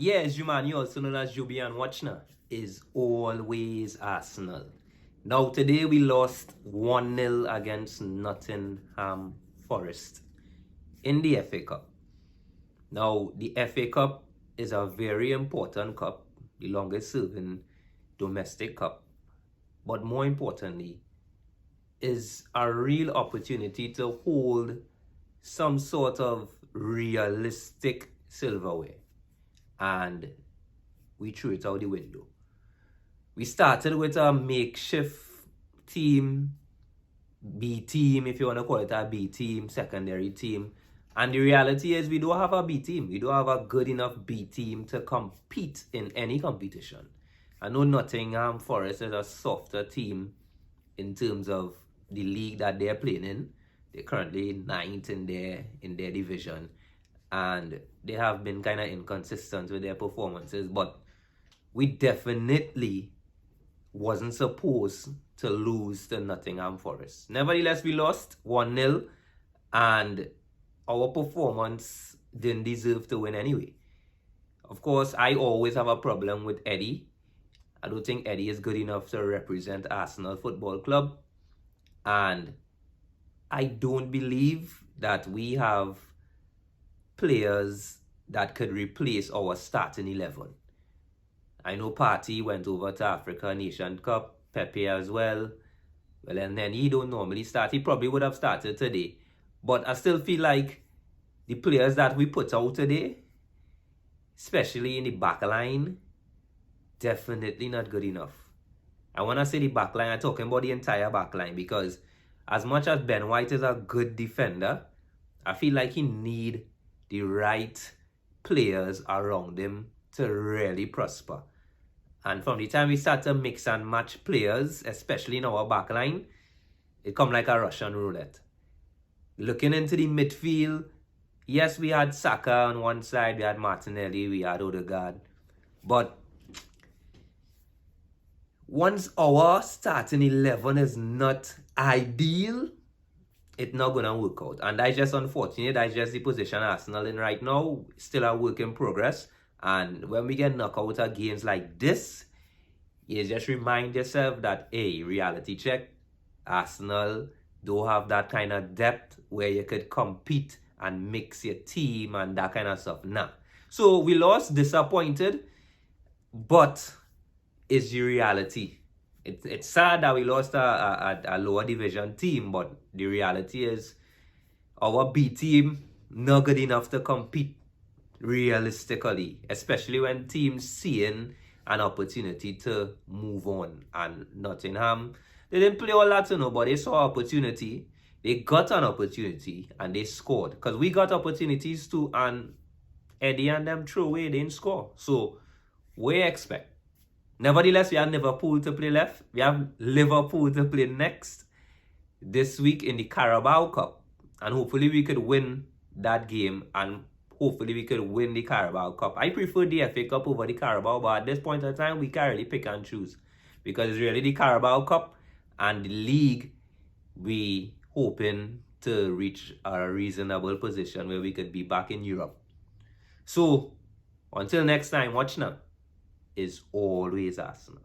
Yes, Juman, also known as Jubian Watchner, is always Arsenal. Now, today we lost 1-0 against Nottingham Forest in the FA Cup. Now, the FA Cup is a very important cup, the longest serving domestic cup. But more importantly, is a real opportunity to hold some sort of realistic silverware. And we threw it out the window. We started with a makeshift team, B team, if you want to call it a B team, secondary team. And the reality is we don't have a B team. We don't have a good enough B team to compete in any competition. I know Nottingham Forest is a softer team in terms of the league that they're playing in. They're currently ninth in their division. And they have been kind of inconsistent with their performances. But we definitely wasn't supposed to lose to Nottingham Forest. Nevertheless, we lost 1-0, and our performance didn't deserve to win anyway. Of course, I always have a problem with Eddie. I don't think Eddie is good enough to represent Arsenal Football Club. And I don't believe that we have players that could replace our starting 11. I know Partey went over to Africa Nation Cup, Pepe as well. Well, and then he don't normally start. He probably would have started today. But I still feel like the players that we put out today, especially in the back line, definitely not good enough. And when I say the back line, I'm talking about the entire back line, because as much as Ben White is a good defender, I feel like he need the right players around him to really prosper. And from the time we start to mix and match players, especially in our back line, it come like a Russian roulette. Looking into the midfield, yes, we had Saka on one side, we had Martinelli, we had Odegaard. But once our starting 11 is not ideal, it's not going to work out. And that's just unfortunate. That's just the position Arsenal in right now. Still a work in progress. And when we get knocked out of games like this, you just remind yourself that, hey, reality check, Arsenal don't have that kind of depth where you could compete and mix your team and that kind of stuff. Nah. So we lost, disappointed, but it's the reality. It's sad that we lost a lower division team, but the reality is our B team not good enough to compete realistically, especially when teams seeing an opportunity to move on. And Nottingham, they didn't play all that to know, but they saw opportunity. They got an opportunity and they scored. Because we got opportunities too, and Eddie and them threw away, they didn't score. So we expect. Nevertheless, we have Liverpool to play left. We have Liverpool to play next this week in the Carabao Cup. And hopefully we could win that game, and hopefully we could win the Carabao Cup. I prefer the FA Cup over the Carabao, but at this point in time, we can't really pick and choose. Because it's really the Carabao Cup and the league, we hoping to reach a reasonable position where we could be back in Europe. So, until next time, watch now. Is always Arsenal.